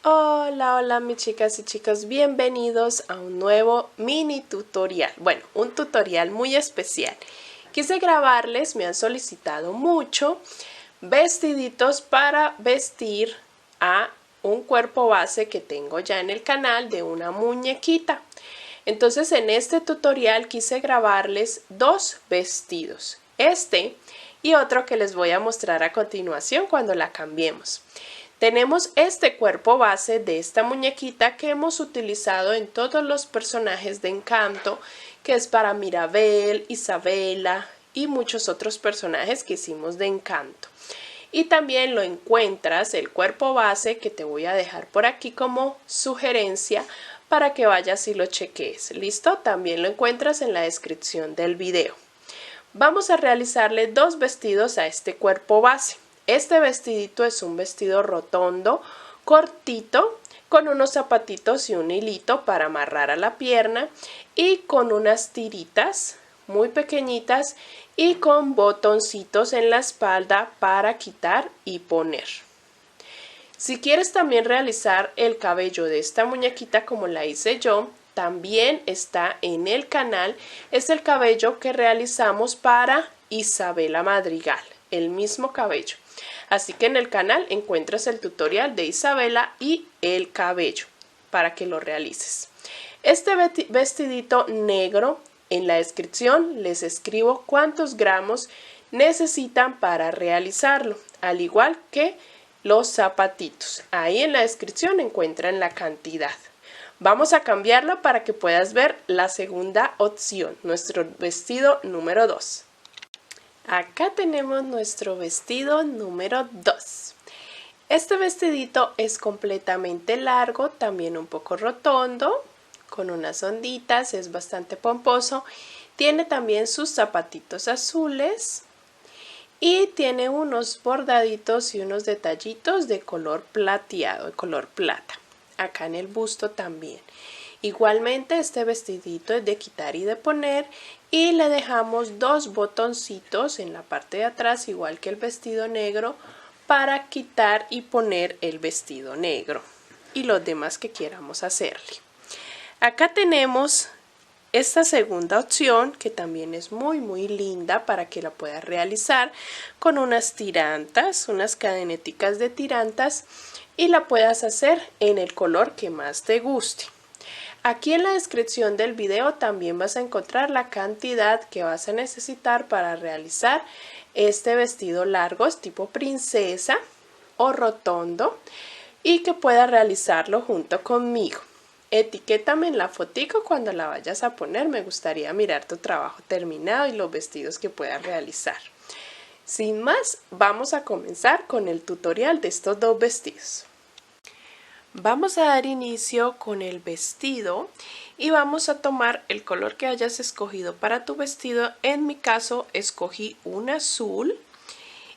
Hola, hola mis chicas y chicos, bienvenidos a un nuevo mini tutorial. Bueno, un tutorial muy especial. Quise grabarles, me han solicitado mucho, vestiditos para vestir a un cuerpo base que tengo ya en el canal de una muñequita. Entonces en este tutorial quise grabarles dos vestidos, este y otro que les voy a mostrar a continuación cuando la cambiemos. Tenemos este cuerpo base de esta muñequita que hemos utilizado en todos los personajes de Encanto, que es para Mirabel, Isabela y muchos otros personajes que hicimos de Encanto. Y también lo encuentras, el cuerpo base, que te voy a dejar por aquí como sugerencia para que vayas y lo cheques. ¿Listo? También lo encuentras en la descripción del video. Vamos a realizarle dos vestidos a este cuerpo base. Este vestidito es un vestido rotondo, cortito, con unos zapatitos y un hilito para amarrar a la pierna y con unas tiritas muy pequeñitas y con botoncitos en la espalda para quitar y poner. Si quieres también realizar el cabello de esta muñequita como la hice yo, también está en el canal. Es el cabello que realizamos para Isabela Madrigal, el mismo cabello. Así que en el canal encuentras el tutorial de Isabela y el cabello para que lo realices. Este vestidito negro, en la descripción les escribo cuántos gramos necesitan para realizarlo, al igual que los zapatitos. Ahí en la descripción encuentran la cantidad. Vamos a cambiarlo para que puedas ver la segunda opción, nuestro vestido número 2. Acá tenemos nuestro vestido número 2. Este vestidito es completamente largo, también un poco rotondo, con unas onditas, es bastante pomposo. Tiene también sus zapatitos azules y tiene unos bordaditos y unos detallitos de color plateado, de color plata. Acá en el busto también. Igualmente este vestidito es de quitar y de poner y le dejamos dos botoncitos en la parte de atrás, igual que el vestido negro, para quitar y poner el vestido negro y los demás que queramos hacerle. Acá tenemos esta segunda opción que también es muy linda para que la puedas realizar con unas tirantas, unas cadeneticas de tirantas y la puedas hacer en el color que más te guste. Aquí en la descripción del video también vas a encontrar la cantidad que vas a necesitar para realizar este vestido largo, es tipo princesa o rotondo y que puedas realizarlo junto conmigo. Etiquétame en la fotico cuando la vayas a poner, me gustaría mirar tu trabajo terminado y los vestidos que puedas realizar. Sin más, vamos a comenzar con el tutorial de estos dos vestidos. Vamos a dar inicio con el vestido y vamos a tomar el color que hayas escogido para tu vestido. En mi caso escogí un azul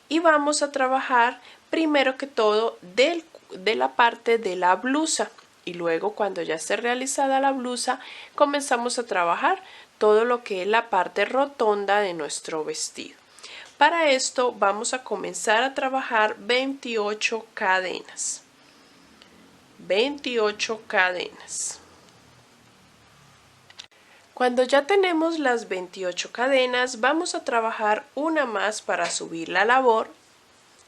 y vamos a trabajar primero que todo de la parte de la blusa y luego cuando ya esté realizada la blusa comenzamos a trabajar todo lo que es la parte rotonda de nuestro vestido. Para esto vamos a comenzar a trabajar 28 cadenas. 28 cadenas. Cuando ya tenemos las 28 cadenas, vamos a trabajar una más para subir la labor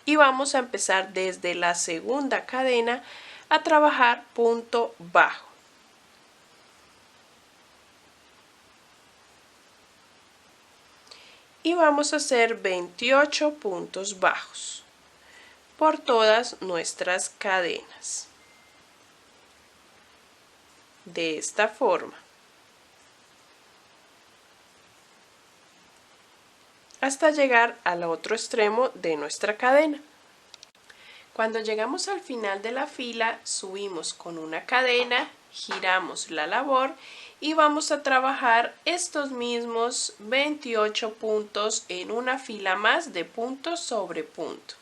y vamos a empezar desde la segunda cadena a trabajar punto bajo. Y vamos a hacer 28 puntos bajos por todas nuestras cadenas. De esta forma. Hasta llegar al otro extremo de nuestra cadena. Cuando llegamos al final de la fila, subimos con una cadena, giramos la labor y vamos a trabajar estos mismos 28 puntos en una fila más de punto sobre punto.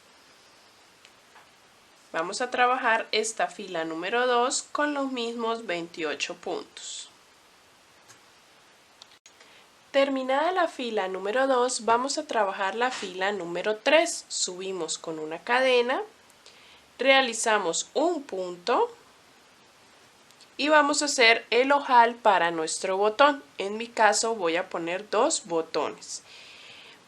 Vamos a trabajar esta fila número 2 con los mismos 28 puntos. Terminada la fila número 2, vamos a trabajar la fila número 3. Subimos con una cadena, realizamos un punto, y vamos a hacer el ojal para nuestro botón. En mi caso voy a poner 2 botones.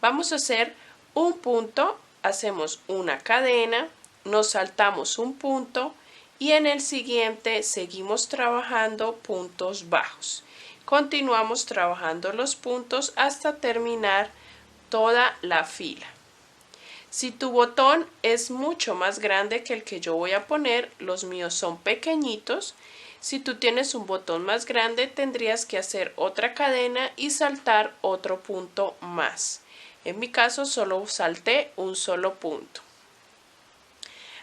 Vamos a hacer un punto, hacemos una cadena, nos saltamos un punto y en el siguiente seguimos trabajando puntos bajos. Continuamos trabajando los puntos hasta terminar toda la fila. Si tu botón es mucho más grande que el que yo voy a poner, los míos son pequeñitos. Si tú tienes un botón más grande, tendrías que hacer otra cadena y saltar otro punto más. En mi caso solo salté un solo punto.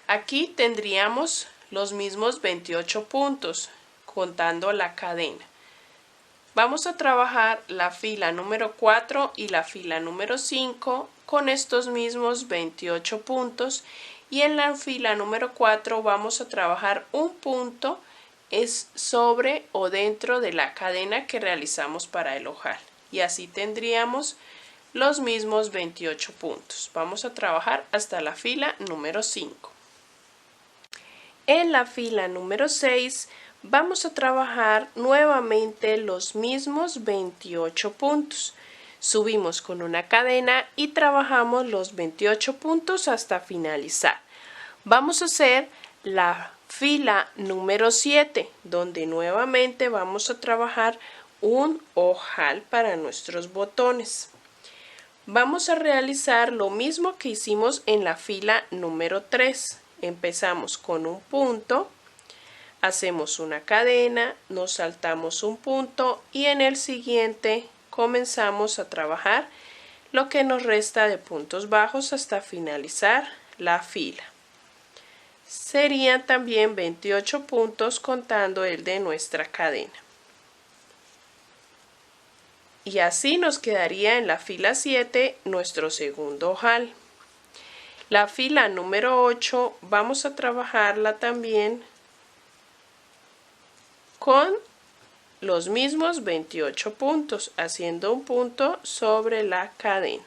Aquí tendríamos los mismos 28 puntos contando la cadena. Vamos a trabajar la fila número 4 y la fila número 5 con estos mismos 28 puntos y en la fila número 4 vamos a trabajar un punto sobre o dentro de la cadena que realizamos para el ojal y así tendríamos los mismos 28 puntos. Vamos a trabajar hasta la fila número 5. En la fila número 6 vamos a trabajar nuevamente los mismos 28 puntos. Subimos con una cadena y trabajamos los 28 puntos hasta finalizar. Vamos a hacer la fila número 7, donde nuevamente vamos a trabajar un ojal para nuestros botones. Vamos a realizar lo mismo que hicimos en la fila número 3. Empezamos con un punto, hacemos una cadena, nos saltamos un punto y en el siguiente comenzamos a trabajar lo que nos resta de puntos bajos hasta finalizar la fila. Serían también 28 puntos contando el de nuestra cadena. Y así nos quedaría en la fila 7 nuestro segundo ojal. La fila número 8 vamos a trabajarla también con los mismos 28 puntos, haciendo un punto sobre la cadena.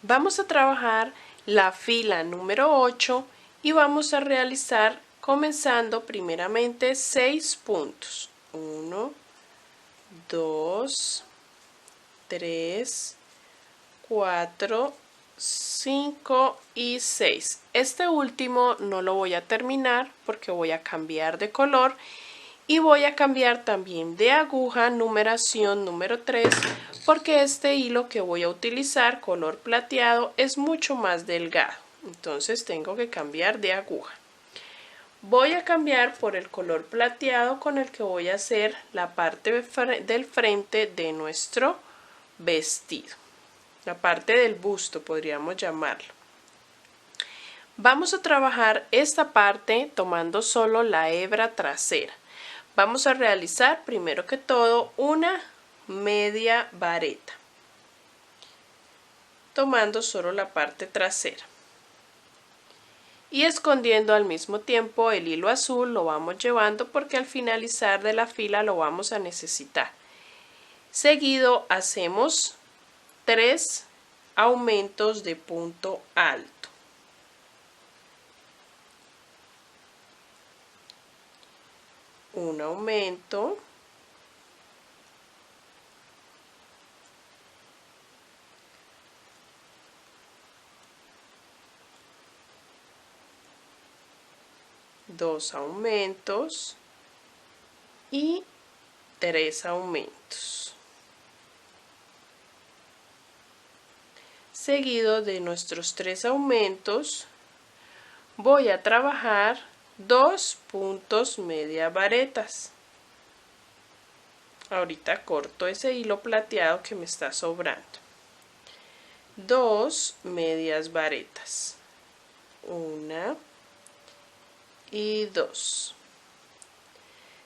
Vamos a trabajar la fila número 8 y vamos a realizar comenzando primeramente 6 puntos. 1, 2, 3, 4, 5 y 6. Este último no lo voy a terminar porque voy a cambiar de color y voy a cambiar también de aguja, numeración número 3, porque este hilo que voy a utilizar, color plateado, es mucho más delgado. Entonces tengo que cambiar de aguja. Voy a cambiar por el color plateado con el que voy a hacer la parte del frente de nuestro vestido. La parte del busto podríamos llamarlo. Vamos a trabajar esta parte tomando solo la hebra trasera. Vamos a realizar primero que todo una media vareta, tomando solo la parte trasera. Y escondiendo al mismo tiempo el hilo azul lo vamos llevando porque al finalizar de la fila lo vamos a necesitar. Seguido hacemos 3 aumentos de punto alto. Un aumento. Dos aumentos y 3 aumentos. Seguido de nuestros 3 aumentos, voy a trabajar 2 puntos media varetas. Ahorita corto ese hilo plateado que me está sobrando. 2 medias varetas. 1 y 2.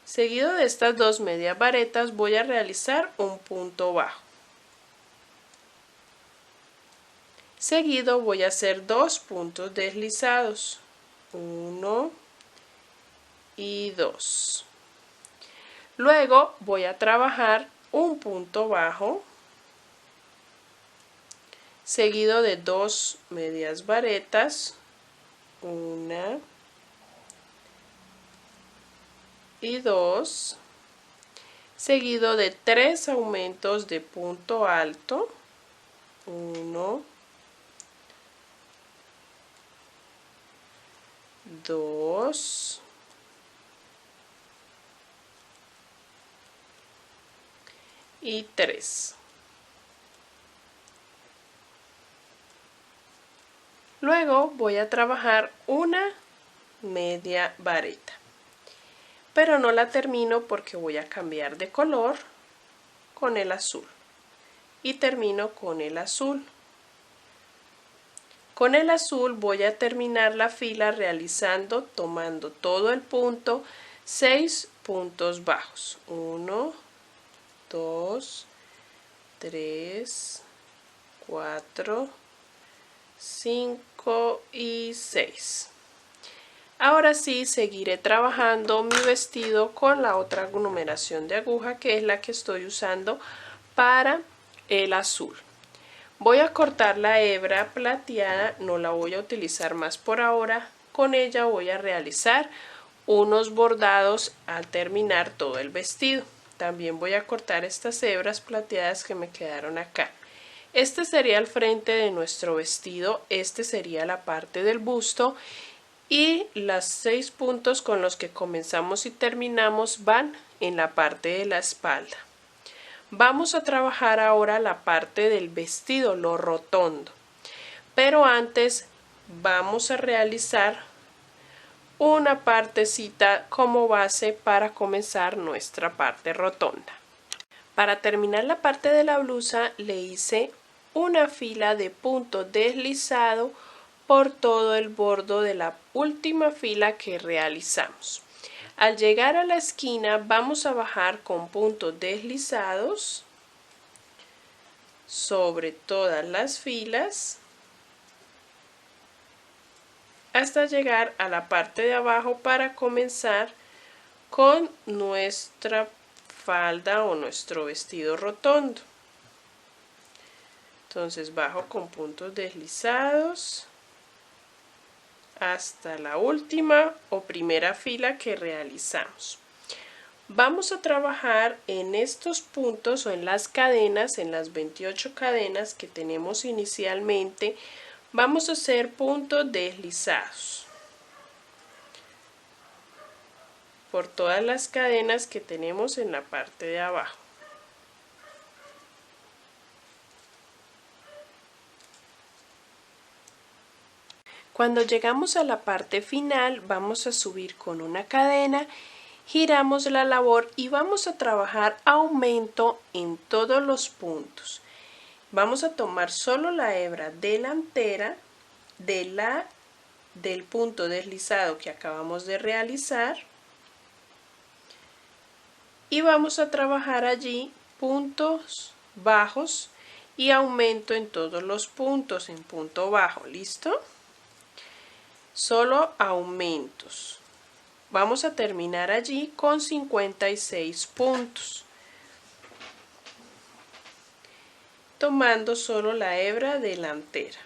Seguido de estas 2 medias varetas voy a realizar un punto bajo. Seguido voy a hacer 2 puntos deslizados. 1 y 2. Luego voy a trabajar un punto bajo, seguido de 2 medias varetas. 1 y 2, seguido de 3 aumentos de punto alto, 1, 2, y 3. Luego voy a trabajar una media vareta, pero no la termino porque voy a cambiar de color con el azul y termino con el azul. Con el azul voy a terminar la fila realizando, tomando todo el punto, 6 puntos bajos. 1, 2, 3, 4, 5 y 6. Ahora sí seguiré trabajando mi vestido con la otra numeración de aguja, que es la que estoy usando para el azul. Voy a cortar la hebra plateada, no la voy a utilizar más por ahora. Con ella voy a realizar unos bordados al terminar todo el vestido. También voy a cortar estas hebras plateadas que me quedaron acá. Este sería el frente de nuestro vestido, este sería la parte del busto y los 6 puntos con los que comenzamos y terminamos van en la parte de la espalda. Vamos a trabajar ahora la parte del vestido, lo rotondo, pero antes vamos a realizar una partecita como base para comenzar nuestra parte rotonda. Para terminar la parte de la blusa le hice una fila de punto deslizado por todo el borde de la última fila que realizamos. Al llegar a la esquina vamos a bajar con puntos deslizados sobre todas las filas hasta llegar a la parte de abajo para comenzar con nuestra falda o nuestro vestido rotondo. Entonces bajo con puntos deslizados hasta la última o primera fila que realizamos. Vamos a trabajar en estos puntos o en las cadenas, en las 28 cadenas que tenemos inicialmente. Vamos a hacer puntos deslizados por todas las cadenas que tenemos en la parte de abajo. Cuando llegamos a la parte final vamos a subir con una cadena, giramos la labor y vamos a trabajar aumento en todos los puntos. Vamos a tomar solo la hebra delantera del punto deslizado que acabamos de realizar y vamos a trabajar allí puntos bajos y aumento en todos los puntos en punto bajo. ¿Listo? Solo aumentos. Vamos a terminar allí con 56 puntos, tomando solo la hebra delantera.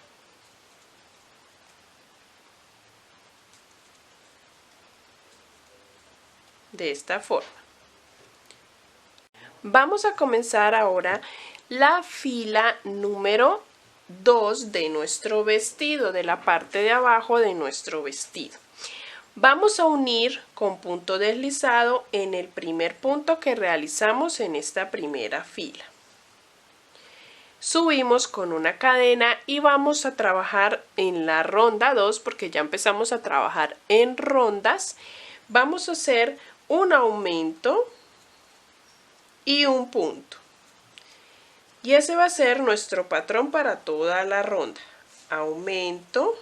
De esta forma. Vamos a comenzar ahora la fila número 2 de nuestro vestido, de la parte de abajo de nuestro vestido. Vamos a unir con punto deslizado en el primer punto que realizamos en esta primera fila. Subimos con una cadena y vamos a trabajar en la ronda 2 porque ya empezamos a trabajar en rondas. Vamos a hacer un aumento y un punto. Y ese va a ser nuestro patrón para toda la ronda. Aumento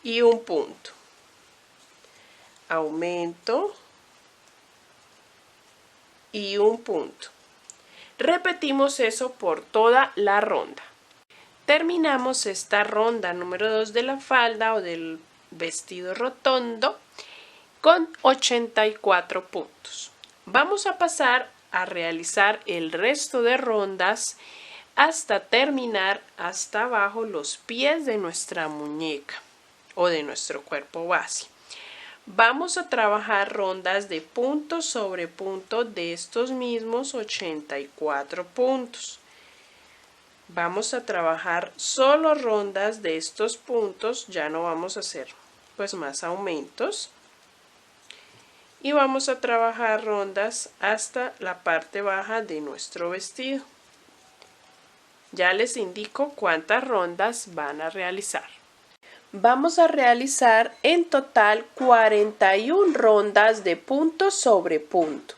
y un punto. Aumento y un punto. Repetimos eso por toda la ronda. Terminamos esta ronda número 2 de la falda o del vestido rotondo con 84 puntos. Vamos a pasar a realizar el resto de rondas hasta terminar hasta abajo los pies de nuestra muñeca o de nuestro cuerpo base. Vamos a trabajar rondas de punto sobre punto de estos mismos 84 puntos. Vamos a trabajar solo rondas de estos puntos, ya no vamos a hacer pues más aumentos. Y vamos a trabajar rondas hasta la parte baja de nuestro vestido. Ya les indico cuántas rondas van a realizar. Vamos a realizar en total 41 rondas de punto sobre punto.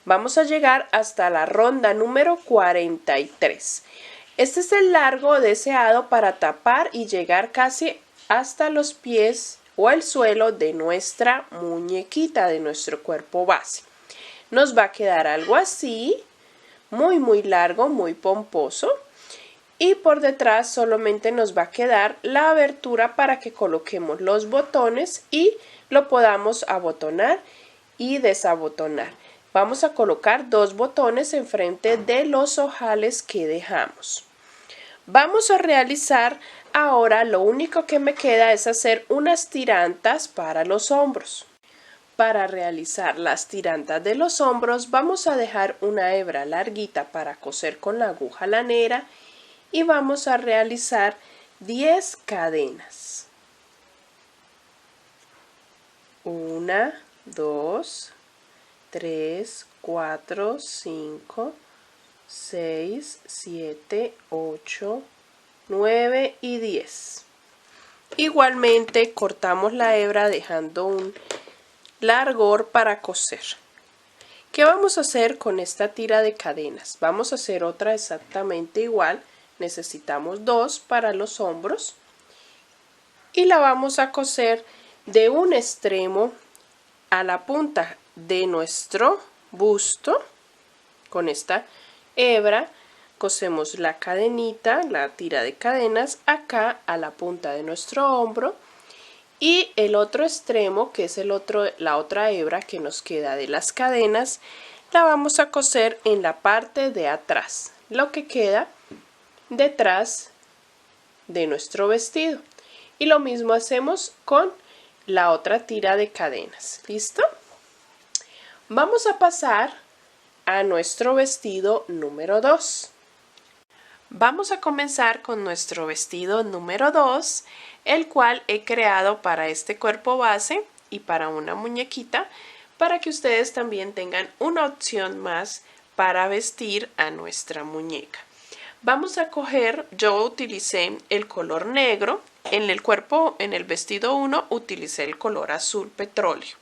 Vamos a llegar hasta la ronda número 43. Este es el largo deseado para tapar y llegar casi hasta los pies o el suelo de nuestra muñequita, de nuestro cuerpo base. Nos va a quedar algo así, muy largo, muy pomposo. Y por detrás solamente nos va a quedar la abertura para que coloquemos los botones y lo podamos abotonar y desabotonar. Vamos a colocar 2 botones enfrente de los ojales que dejamos. Vamos a realizar ahora, lo único que me queda es hacer unas tirantas para los hombros. Para realizar las tirantas de los hombros vamos a dejar una hebra larguita para coser con la aguja lanera y vamos a realizar 10 cadenas. 1, 2, 3, 4, 5, 6, 7, 8, 9 y 10. Igualmente cortamos la hebra dejando un largor para coser. ¿Qué vamos a hacer con esta tira de cadenas? Vamos a hacer otra exactamente igual. Necesitamos 2 para los hombros y la vamos a coser de un extremo a la punta de nuestro busto. Con esta hebra cosemos la cadenita, la tira de cadenas acá a la punta de nuestro hombro y el otro extremo, que es la otra hebra que nos queda de las cadenas, la vamos a coser en la parte de atrás, lo que queda detrás de nuestro vestido. Y lo mismo hacemos con la otra tira de cadenas. ¿Listo? Vamos a pasar a nuestro vestido número 2. Vamos a comenzar con nuestro vestido número 2, el cual he creado para este cuerpo base y para una muñequita, para que ustedes también tengan una opción más para vestir a nuestra muñeca. Vamos a coger, yo utilicé el color negro, en el vestido 1 utilicé el color azul petróleo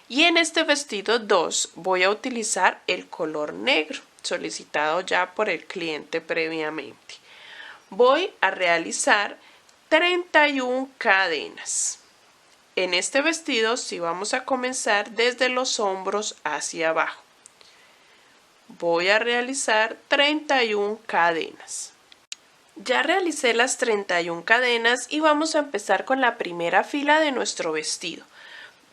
y en este vestido 2 voy a utilizar el color negro solicitado ya por el cliente previamente. Voy a realizar 31 cadenas. En este vestido sí vamos a comenzar desde los hombros hacia abajo. Voy a realizar 31 cadenas. Ya realicé las 31 cadenas y vamos a empezar con la primera fila de nuestro vestido.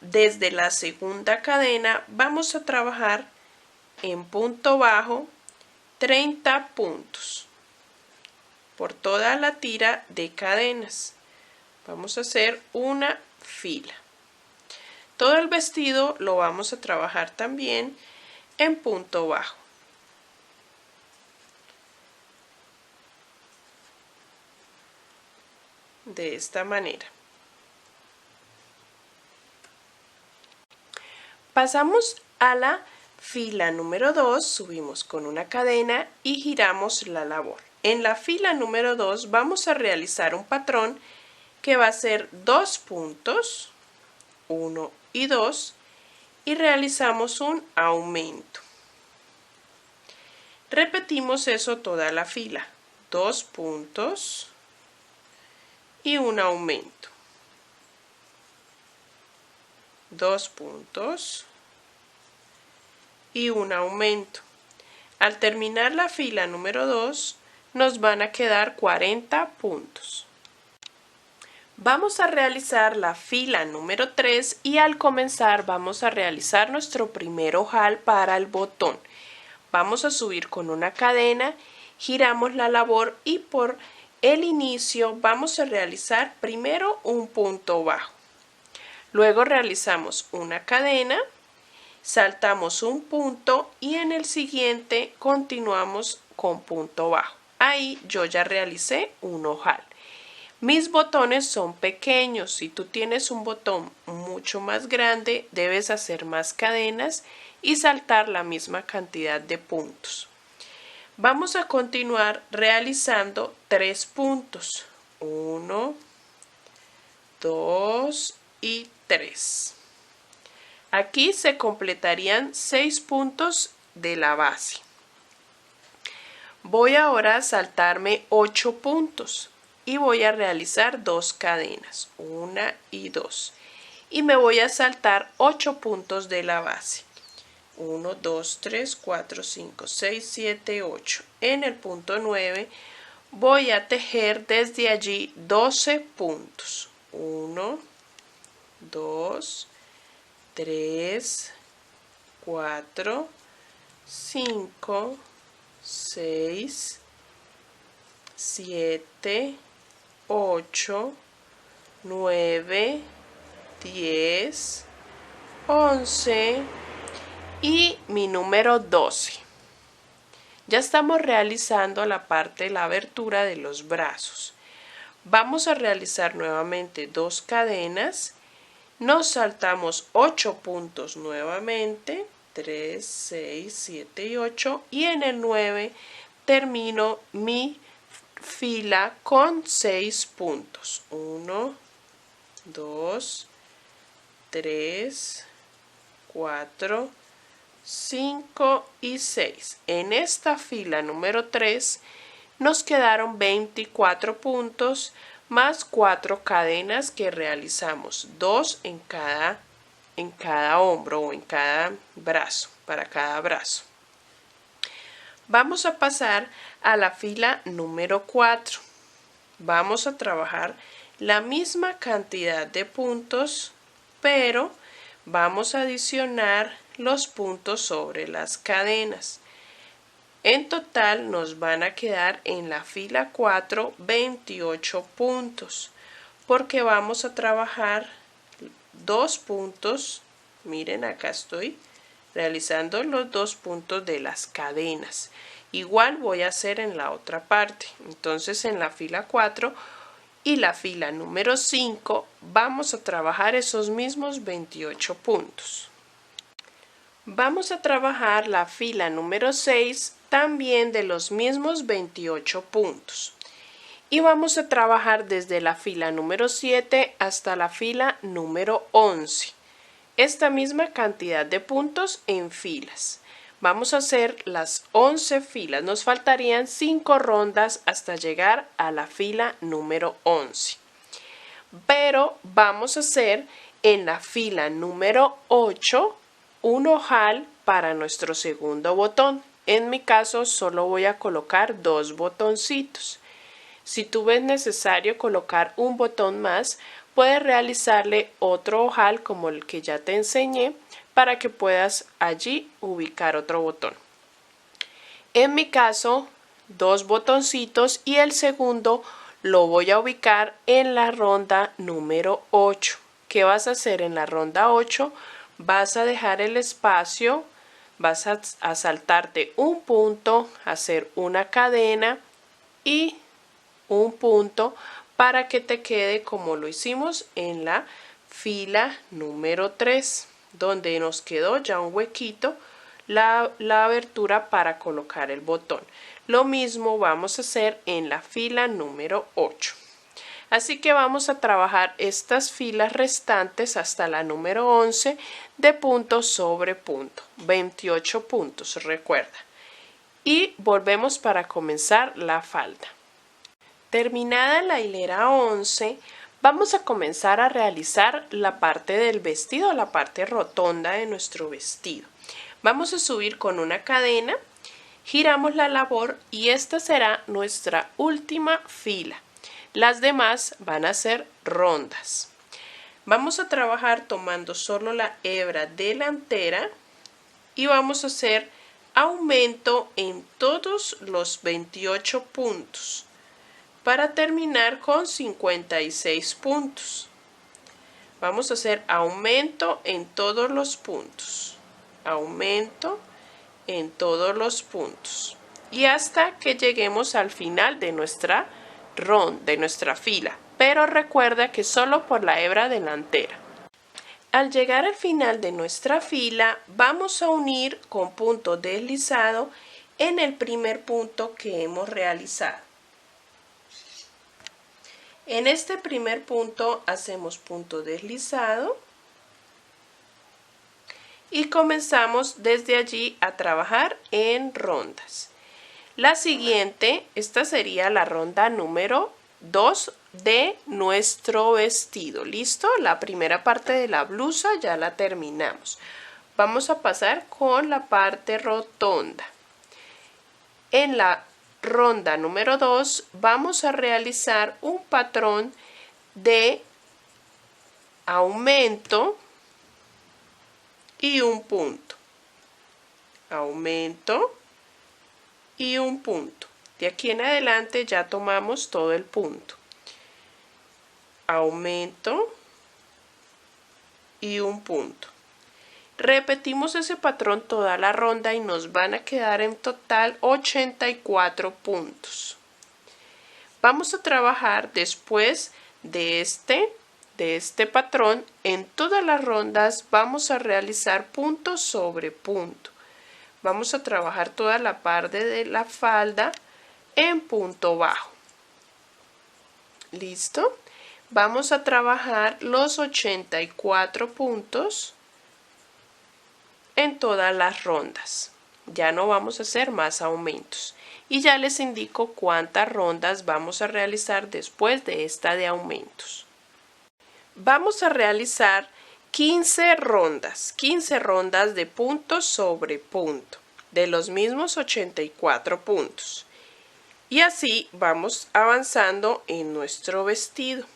Desde la segunda cadena vamos a trabajar en punto bajo 30 puntos por toda la tira de cadenas. Vamos a hacer una fila. Todo el vestido lo vamos a trabajar también en punto bajo. De esta manera. Pasamos a la fila número 2, subimos con una cadena y giramos la labor. En la fila número 2 vamos a realizar un patrón que va a ser 2 puntos, 1 y 2, y realizamos un aumento. Repetimos eso toda la fila, 2 puntos y un aumento. 2 puntos y un aumento. Al terminar la fila número 2 nos van a quedar 40 puntos. Vamos a realizar la fila número 3 y al comenzar vamos a realizar nuestro primer ojal para el botón. Vamos a subir con una cadena, giramos la labor y por el inicio vamos a realizar primero un punto bajo. Luego realizamos una cadena, saltamos un punto y en el siguiente continuamos con punto bajo. Ahí yo ya realicé un ojal. Mis botones son pequeños. Si tú tienes un botón mucho más grande, debes hacer más cadenas y saltar la misma cantidad de puntos. Vamos a continuar realizando 3 puntos. 1, 2 y 3. Aquí se completarían 6 puntos de la base. Voy ahora a saltarme 8 puntos y voy a realizar 2 cadenas, 1 y 2. Y me voy a saltar 8 puntos de la base. 1, 2, 3, 4, 5, 6, 7, 8. En el punto 9 voy a tejer desde allí 12 puntos. 1, 2, 3, 4, 5, 6, 7, 8, 9, 10, 11 y mi número 12. Ya estamos realizando la parte de la abertura de los brazos. Vamos a realizar nuevamente 2 cadenas. Nos saltamos 8 puntos nuevamente, 3, 6, 7 y 8, y en el 9 termino mi fila con 6 puntos. 1, 2, 3, 4, 5 y 6. En esta fila número 3 nos quedaron 24 puntos más 4 cadenas que realizamos, 2 en cada hombro o en cada brazo, para cada brazo. Vamos a pasar a la fila número 4. Vamos a trabajar la misma cantidad de puntos, pero vamos a adicionar los puntos sobre las cadenas. En total nos van a quedar en la fila 4 28 puntos, porque vamos a trabajar 2 puntos. Miren, acá estoy realizando los 2 puntos de las cadenas. Igual voy a hacer en la otra parte. Entonces en la fila 4 y la fila número 5 vamos a trabajar esos mismos 28 puntos. Vamos a trabajar la fila número 6 también de los mismos 28 puntos. Y vamos a trabajar desde la fila número 7 hasta la fila número 11. Esta misma cantidad de puntos en filas. Vamos a hacer las 11 filas. Nos faltarían 5 rondas hasta llegar a la fila número 11. Pero vamos a hacer en la fila número 8 un ojal para nuestro segundo botón. En mi caso solo voy a colocar 2 botoncitos. Si tú ves necesario colocar un botón más, puedes realizarle otro ojal como el que ya te enseñé para que puedas allí ubicar otro botón. En mi caso, 2 botoncitos y el segundo lo voy a ubicar en la ronda número 8. ¿Qué vas a hacer en la ronda 8? Vas a dejar el espacio, vas a saltarte un punto, hacer una cadena y un punto para que te quede como lo hicimos en la fila número 3, donde nos quedó ya un huequito, la abertura para colocar el botón. Lo mismo vamos a hacer en la fila número 8. Así que vamos a trabajar estas filas restantes hasta la número 11 de punto sobre punto, 28 puntos, recuerda. Y volvemos para comenzar la falda. Terminada la hilera 11, vamos a comenzar a realizar la parte del vestido, la parte rotonda de nuestro vestido. Vamos a subir con una cadena, giramos la labor y esta será nuestra última fila. Las demás van a ser rondas. Vamos a trabajar tomando solo la hebra delantera y vamos a hacer aumento en todos los 28 puntos para terminar con 56 puntos. Vamos a hacer aumento en todos los puntos. Aumento en todos los puntos. Y hasta que lleguemos al final de nuestra ronda, de nuestra fila. Pero recuerda que solo por la hebra delantera. Al llegar al final de nuestra fila, vamos a unir con punto deslizado en el primer punto que hemos realizado. En este primer punto hacemos punto deslizado y comenzamos desde allí a trabajar en rondas. La siguiente, esta sería la ronda número 2 de nuestro vestido. ¿Listo? La primera parte de la blusa ya la terminamos. Vamos a pasar con la parte rotonda. En la ronda número 2 vamos a realizar un patrón de aumento y un punto. Aumento y un punto. De aquí en adelante ya tomamos todo el punto. Aumento y un punto. Repetimos ese patrón toda la ronda y nos van a quedar en total 84 puntos. Vamos a trabajar después de este patrón. En todas las rondas vamos a realizar punto sobre punto. Vamos a trabajar toda la parte de la falda en punto bajo. ¿Listo? Vamos a trabajar los 84 puntos en todas las rondas. Ya no vamos a hacer más aumentos. Y ya les indico cuántas rondas vamos a realizar después de esta de aumentos. Vamos a realizar 15 rondas de punto sobre punto, de los mismos 84 puntos. Y así vamos avanzando en nuestro vestido.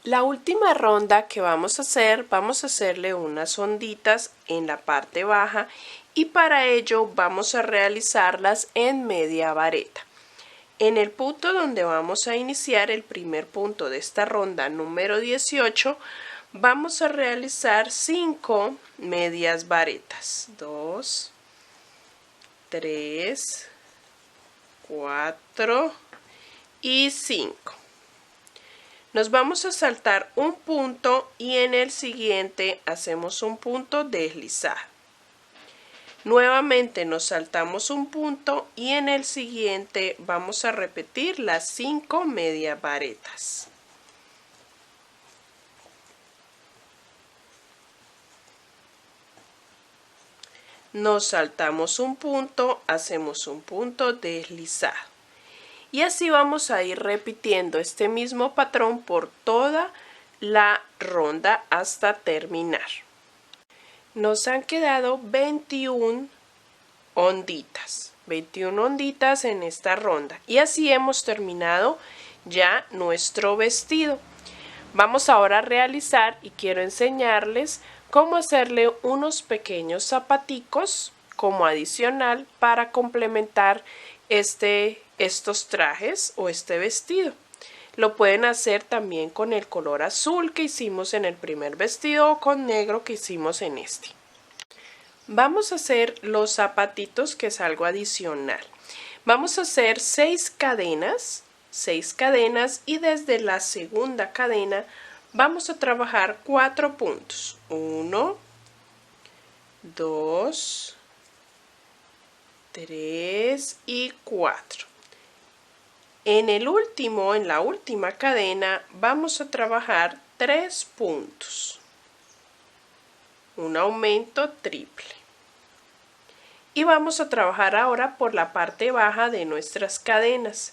La última ronda que vamos a hacerle unas onditas en la parte baja y para ello vamos a realizarlas en media vareta. En el punto donde vamos a iniciar el primer punto de esta ronda número 18, vamos a realizar 5 medias varetas. 2, 3, 4 y 5. Nos vamos a saltar un punto y en el siguiente hacemos un punto deslizado. Nuevamente nos saltamos un punto y en el siguiente vamos a repetir las 5 medias varetas. Nos saltamos un punto, hacemos un punto deslizado. Y así vamos a ir repitiendo este mismo patrón por toda la ronda hasta terminar. Nos han quedado 21 onditas. 21 onditas en esta ronda. Y así hemos terminado ya nuestro vestido. Vamos ahora a realizar y quiero enseñarles cómo hacerle unos pequeños zapaticos como adicional para complementar estos trajes o este vestido. Lo pueden hacer también con el color azul que hicimos en el primer vestido o con negro que hicimos en este. Vamos a hacer los zapatitos, que es algo adicional. Vamos a hacer 6 cadenas y desde la segunda cadena vamos a trabajar 4 puntos. 1, 2, 3 y 4. En la última cadena vamos a trabajar 3 puntos. Un aumento triple. Y vamos a trabajar ahora por la parte baja de nuestras cadenas.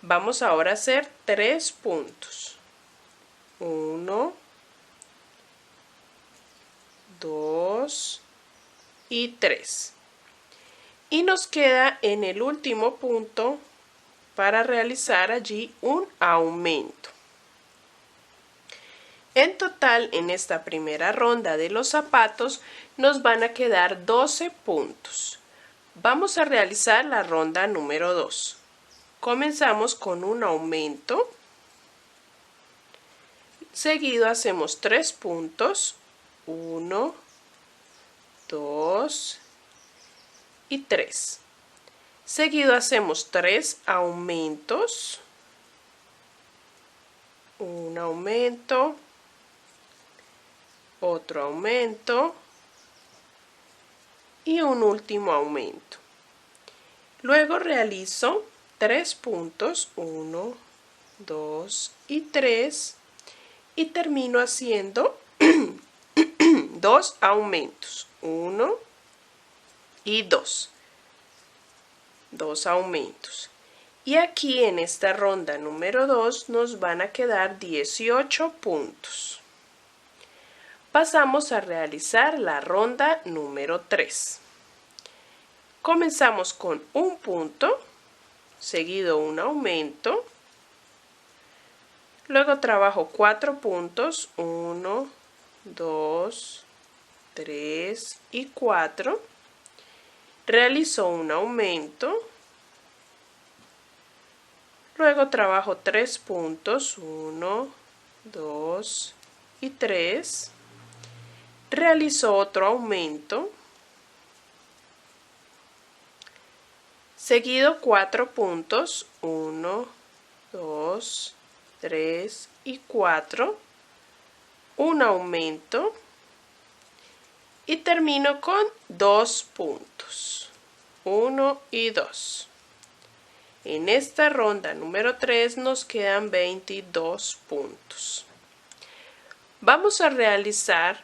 Vamos ahora a hacer 3 puntos. 1, 2 y 3. Y nos queda en el último punto para realizar allí un aumento. En total, en esta primera ronda de los zapatos nos van a quedar 12 puntos. Vamos a realizar la ronda número 2. Comenzamos con un aumento. Seguido hacemos 3 puntos, 1, 2 y 3. Seguido hacemos 3 aumentos, un aumento, otro aumento y un último aumento. Luego realizo 3 puntos, 1, 2 y 3 y termino haciendo 2 aumentos, 1 y 2. 2 aumentos. Y aquí en esta ronda número 2 nos van a quedar 18 puntos. Pasamos a realizar la ronda número 3. Comenzamos con un punto, seguido un aumento. Luego trabajo 4 puntos, 1, 2, 3 y 4. Realizo un aumento. Luego trabajo 3 puntos, 1, 2 y 3. Realizo otro aumento. Seguido 4 puntos, 1, 2, 3 y 4. Un aumento. Y termino con 2 puntos, 1 y 2. En esta ronda número 3 nos quedan 22 puntos. Vamos a realizar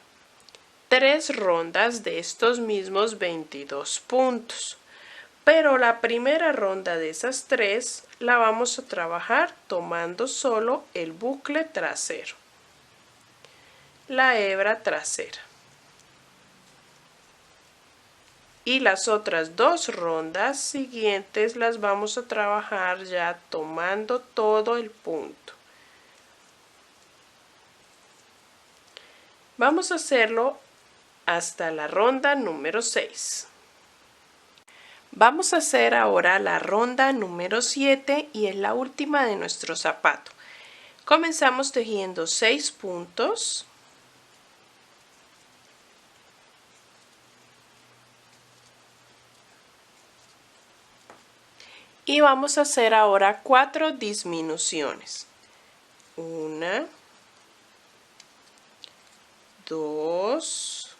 3 rondas de estos mismos 22 puntos. Pero la primera ronda de esas 3 la vamos a trabajar tomando solo el bucle trasero, la hebra trasera. Y las otras 2 rondas siguientes las vamos a trabajar ya tomando todo el punto. Vamos a hacerlo hasta la ronda número 6. Vamos a hacer ahora la ronda número 7 y es la última de nuestro zapato. Comenzamos tejiendo 6 puntos. Y vamos a hacer ahora 4 disminuciones. 1, 2,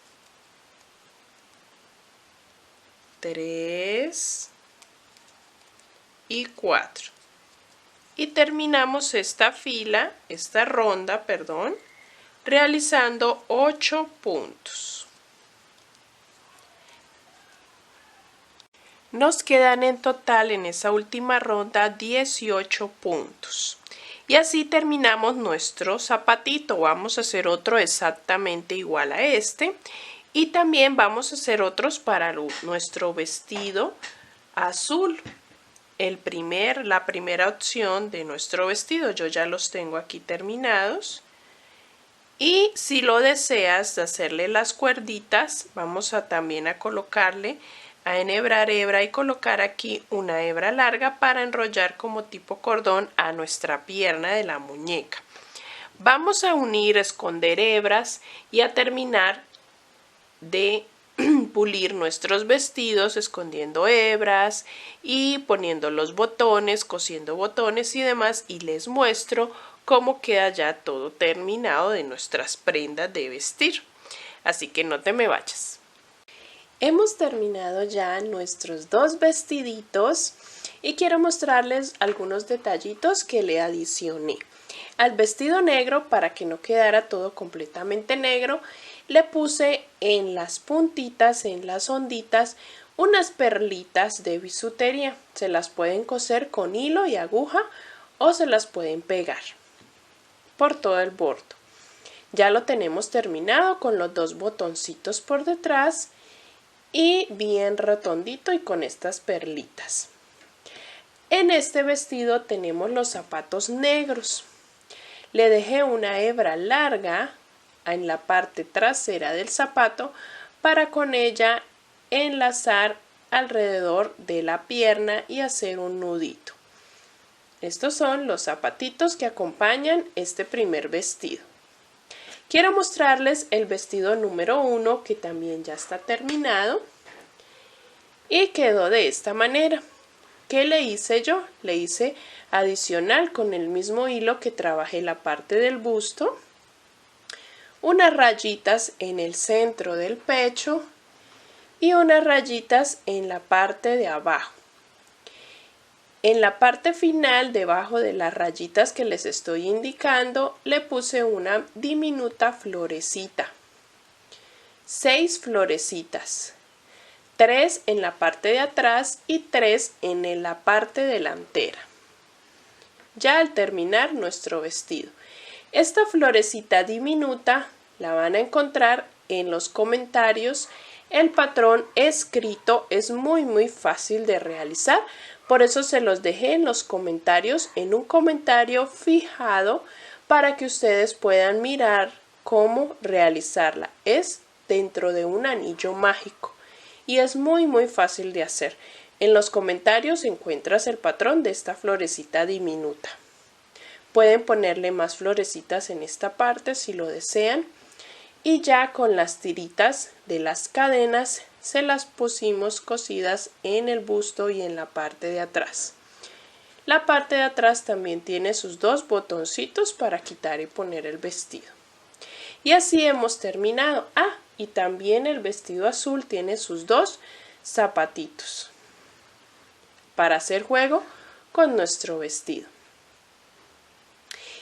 3 y 4. Y terminamos esta ronda, realizando 8 puntos. Nos quedan en total en esa última ronda 18 puntos. Y así terminamos nuestro zapatito. Vamos a hacer otro exactamente igual a este. Y también vamos a hacer otros para nuestro vestido azul. La primera opción de nuestro vestido. Yo ya los tengo aquí terminados. Y si lo deseas hacerle las cuerditas, vamos a también a colocarle, a enhebrar hebra y colocar aquí una hebra larga para enrollar como tipo cordón a nuestra pierna de la muñeca. Vamos a unir, esconder hebras y a terminar de pulir nuestros vestidos escondiendo hebras y poniendo los botones, cosiendo botones y demás, y les muestro cómo queda ya todo terminado de nuestras prendas de vestir. Así que no te me vayas. Hemos terminado ya nuestros 2 vestiditos y quiero mostrarles algunos detallitos que le adicioné. Al vestido negro, para que no quedara todo completamente negro, le puse en las puntitas, en las onditas, unas perlitas de bisutería. Se las pueden coser con hilo y aguja o se las pueden pegar por todo el borde. Ya lo tenemos terminado con los 2 botoncitos por detrás y bien redondito y con estas perlitas. En este vestido tenemos los zapatos negros. Le dejé una hebra larga en la parte trasera del zapato para con ella enlazar alrededor de la pierna y hacer un nudito. Estos son los zapatitos que acompañan este primer vestido. Quiero mostrarles el vestido número 1 que también ya está terminado y quedó de esta manera. ¿Qué le hice yo? Le hice adicional con el mismo hilo que trabajé la parte del busto, unas rayitas en el centro del pecho y unas rayitas en la parte de abajo. En la parte final, debajo de las rayitas que les estoy indicando, le puse una diminuta florecita. 6 florecitas. 3 en la parte de atrás y 3 en la parte delantera. Ya al terminar nuestro vestido. Esta florecita diminuta la van a encontrar en los comentarios. El patrón escrito es muy fácil de realizar. Por eso se los dejé en los comentarios, en un comentario fijado para que ustedes puedan mirar cómo realizarla. Es dentro de un anillo mágico y es muy fácil de hacer. En los comentarios encuentras el patrón de esta florecita diminuta. Pueden ponerle más florecitas en esta parte si lo desean. Y ya con las tiritas de las cadenas se las pusimos cosidas en el busto y en la parte de atrás. La parte de atrás también tiene sus 2 botoncitos para quitar y poner el vestido. Y así hemos terminado. Y también el vestido azul tiene sus 2 zapatitos para hacer juego con nuestro vestido.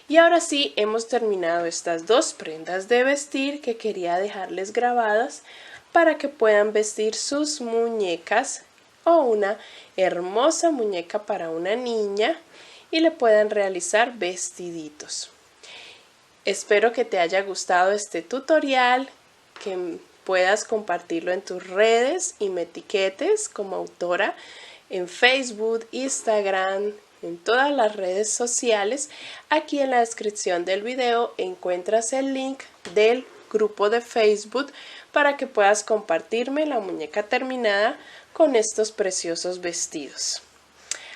Y ahora sí, hemos terminado estas 2 prendas de vestir que quería dejarles grabadas para que puedan vestir sus muñecas o una hermosa muñeca para una niña y le puedan realizar vestiditos. Espero que te haya gustado este tutorial, que puedas compartirlo en tus redes y me etiquetes como autora en Facebook, Instagram, en todas las redes sociales. Aquí en la descripción del video encuentras el link del grupo de Facebook para que puedas compartirme la muñeca terminada con estos preciosos vestidos.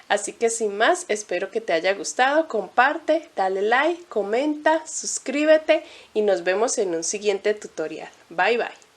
Así que sin más, espero que te haya gustado, comparte, dale like, comenta, suscríbete y nos vemos en un siguiente tutorial. Bye bye.